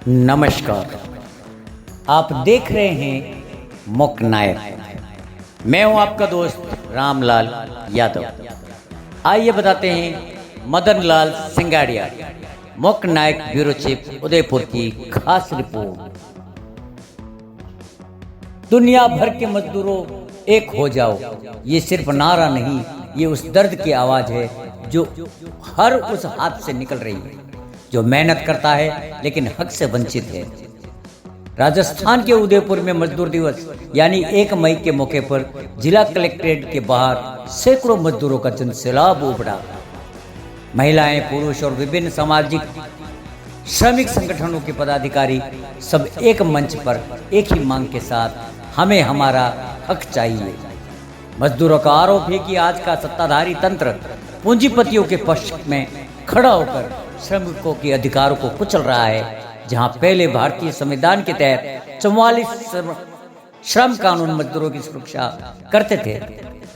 नमस्कार। आप देख रहे हैं मुक नायक। मैं हूं आपका दोस्त रामलाल यादव। आइए बताते हैं मदन लाल सिंगाड़िया, मुक नायक ब्यूरो चीफ उदयपुर की खास रिपोर्ट। दुनिया भर के मजदूरों एक हो जाओ, ये सिर्फ नारा नहीं, ये उस दर्द की आवाज़ है जो हर उस हाथ से निकल रही है जो मेहनत करता है लेकिन हक से वंचित है। राजस्थान के उदयपुर में मजदूर दिवस यानी 1 मई के मौके पर जिला कलेक्ट्रेट के बाहर सैकड़ों मजदूरों का जनसैलाब उमड़ा। महिलाएं, पुरुष और विभिन्न सामाजिक श्रमिक संगठनों के पदाधिकारी सब एक मंच पर एक ही मांग के साथ हमें हमारा हक चाहिए। मजदूरों का आरोप है कि आज का सत्ताधारी तंत्र पूंजीपतियों के पक्ष में खड़ा होकर श्रमिकों के अधिकारों को कुचल रहा है। जहां पहले भारतीय संविधान के तहत 44 श्रम कानून मजदूरों की सुरक्षा करते थे,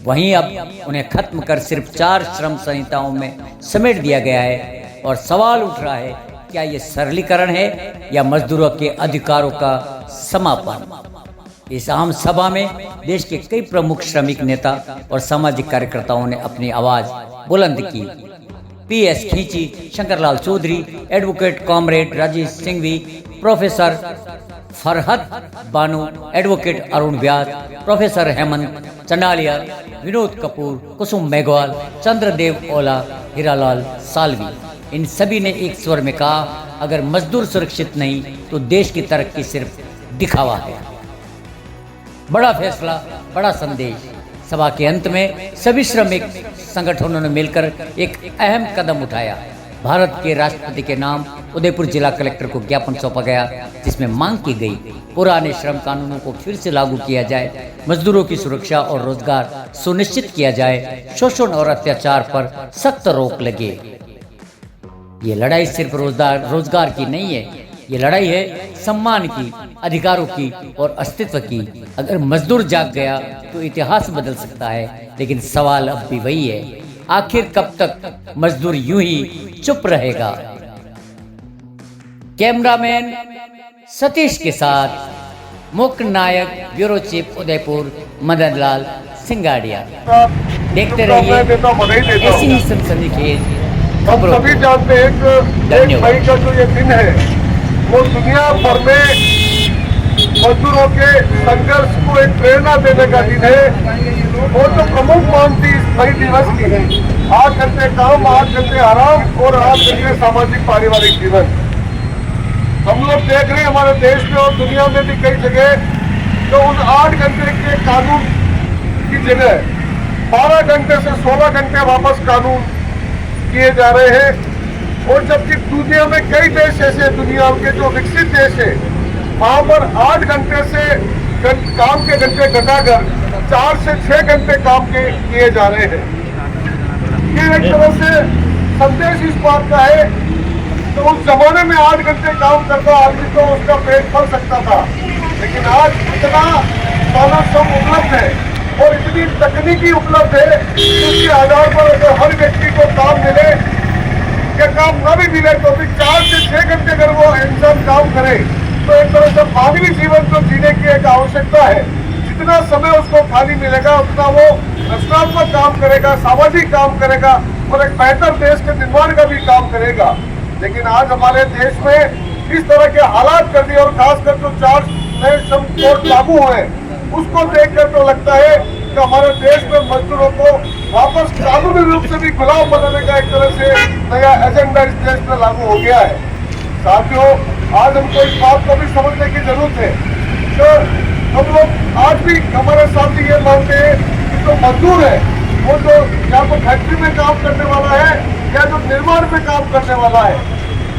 वहीं अब उन्हें खत्म कर सिर्फ 4 श्रम संहिताओं में समेट दिया गया है। और सवाल उठ रहा है, क्या ये सरलीकरण है या मजदूरों के अधिकारों का समापन? इस आम सभा में देश के कई प्रमुख श्रमिक नेता और सामाजिक कार्यकर्ताओं ने अपनी आवाज बुलंद की। PS Khinchi, Shankarlal Chaudhary, advocate comrade Rajesh Singhvi, professor Farhat Bano, advocate Arun Vyas, professor Hemant Chandalia, Vinod Kapoor, Kusum Meghwal, Chandradev Ola, Hiralal Salvi. इन सभी ने एक स्वर में कहा, अगर मजदूर सुरक्षित नहीं तो देश की तरक्की सिर्फ दिखावा है। बड़ा फैसला, बड़ा संदेश। सभा के अंत में सभी श्रमिक संगठनों ने मिलकर एक अहम कदम उठाया। भारत के राष्ट्रपति के नाम उदयपुर जिला कलेक्टर को ज्ञापन सौंपा गया, जिसमें मांग की गई पुराने श्रम कानूनों को फिर से लागू किया जाए, मजदूरों की सुरक्षा और रोजगार सुनिश्चित किया जाए, शोषण और अत्याचार पर सख्त रोक लगे। ये लड़ाई सिर्फ रोजगार की नहीं है, ये लड़ाई है सम्मान की, अधिकारों की और अस्तित्व की। अगर मजदूर जाग गया तो इतिहास बदल सकता है, लेकिन सवाल अब भी वही है, आखिर कब तक मजदूर यूं ही चुप रहेगा? कैमरामैन सतीश के साथ मुक नायक ब्यूरो चीफ उदयपुर मदन लाल सिंगाड़िया। देखते रहिए ऐसी ही सनसनीखेज खबरों। हम सभी जानते हैं कि 1 मई का जो ये दिन है वो दुनिया भर में मजदूरों के संघर्ष को एक प्रेरणा देने का दिन है। और जो प्रमुख मांग थी इस मई दिवस की, 8 घंटे काम, 8 घंटे आराम और 8 घंटे सामाजिक पारिवारिक जीवन। हम लोग देख रहे हैं हमारे देश में और दुनिया में भी कई जगह तो उन 8 घंटे के कानून की जगह 12 घंटे से 16 घंटे वापस कानून किए जा रहे हैं। और जबकि दुनिया में कई देश ऐसे, दुनिया के जो विकसित देश है, वहां पर 8 घंटे से काम के घंटे घटाकर 4 से 6 घंटे काम के किए जा रहे हैं। ये एक तरह से संदेश इस बात का है तो उस जमाने में 8 घंटे काम करता आदमी तो उसका पेट भर सकता था, लेकिन आज इतना सब उपलब्ध है और इतनी तकनीकी उपलब्ध है जिसके आधार पर अगर हर व्यक्ति को काम मिले या काम न भी मिले तो भी 4 से 6 घंटे अगर वो इंसान काम करे तो एक तरह से मानवीय जीवन को जीने की एक आवश्यकता है। जितना समय उसको खाली मिलेगा उतना वो रचनात्मक काम करेगा, सामाजिक काम करेगा और एक बेहतर देश के निर्माण का भी काम करेगा। लेकिन आज हमारे देश में इस तरह के हालात कर दिए और खासकर जो 4 नए श्रम कोड लागू हुए उसको देखकर तो लगता है कि हमारे देश में मजदूरों को वापस कानूनी रूप से भी गुलाम बनाने का एक तरह से नया एजेंडा इस देश में लागू हो गया है। साथियों, आज हमको इस बात को भी समझने की जरूरत है कि हम लोग आज भी हमारे साथी ये मानते हैं कि जो मजदूर है वो जो या तो फैक्ट्री में काम करने वाला है या जो निर्माण में काम करने वाला है।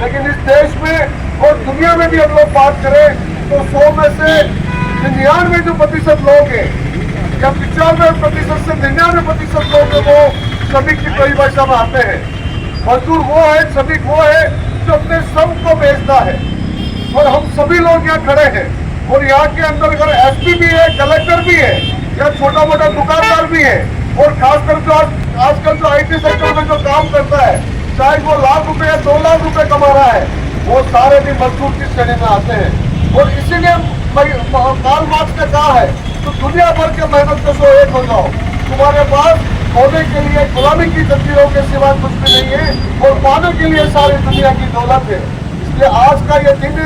लेकिन इस देश में और दुनिया में भी हम लोग बात करें तो 100 में से 99% लोग हैं या 95% से 99% लोग हैं वो श्रमिक की परिभाषा में आते हैं। मजदूर वो है, श्रमिक वो है जो अपने श्रम को बेचता है। और हम सभी लोग यहाँ खड़े हैं और यहाँ के अंदर अगर एसपी भी है, कलेक्टर भी है या छोटा मोटा दुकानदार भी है और खासकर जो आजकल जो IT सेक्टर में जो काम करता है, चाहे वो लाख रुपए या 2 लाख रुपए कमा रहा है, वो सारे भी मजदूर की श्रेणी में आते हैं। और इसीलिए कार्ल मार्क्स ने कहा है तो दुनिया भर के मेहनत कशो एक हो जाओ, तुम्हारे पास होने के लिए गुलामी की जंजीरों के सिवा कुछ भी नहीं है और पाने के लिए सारी दुनिया की दौलत है। इसलिए आज का ये दिन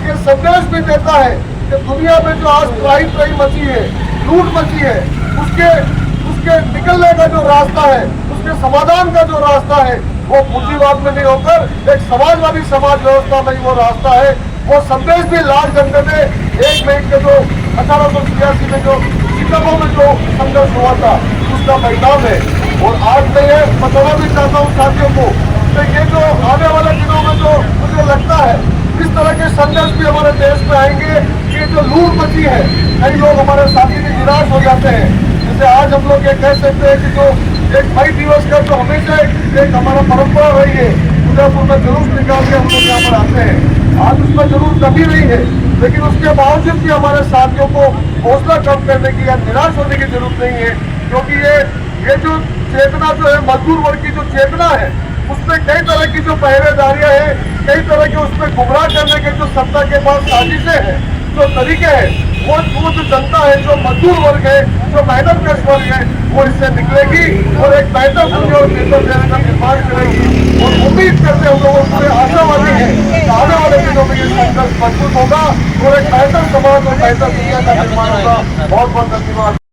ये संदेश भी देता है कि दुनिया में जो आज त्राही मची है, लूट मची है, उसके निकलने का जो रास्ता है, उसके समाधान का जो रास्ता है, वो पूंजीवाद में नहीं होकर एक समाजवादी समाज व्यवस्था में वो रास्ता है। वो संदेश भी लाल झंडे में 1 मई के जो 1886 में जो शिकागो में जो संघर्ष हुआ था उसका परिणाम है। और आज मैं ये बताना भी चाहता हूँ साथियों को कि ये जो आने वाले दिनों में जो मुझे लगता है इस तरह के संघर्ष भी हमारे देश में आएंगे कि जो लूट मची है, कई लोग हमारे साथी भी निराश हो जाते हैं। जैसे आज हम लोग ये कह सकते हैं कि जो 1 मई दिवस का जो हमेशा एक हमारा परंपरा रही है, उदयपुर में जुलूस निकाल के हम लोग यहाँ पर आते हैं। आज उसमें जरूर कमी नहीं है, लेकिन उसके बावजूद भी हमारे साथियों को हौसला कम करने की या निराश होने की जरूरत नहीं है, क्योंकि ये जो चेतना जो है मजदूर वर्ग की जो चेतना है उसमें कई तरह की जो पहरेदारियां हैं, कई तरह के उसमें गुमराह करने के जो सत्ता के पास साजिशें हैं, जो तरीके हैं, वो जो जनता है, जो मजदूर वर्ग है, जो मेहनत कश वर्ग है, वो इससे निकलेगी और एक बेहतर दुनिया और बेहतर देश का निर्माण करेगी। और उम्मीद करते हम लोगों पूरे आशावादी है कि आने वाले दिनों में ये संघर्ष मजबूत होगा और एक बेहतर समाज और बेहतर दुनिया का निर्माण होगा। बहुत बहुत धन्यवाद।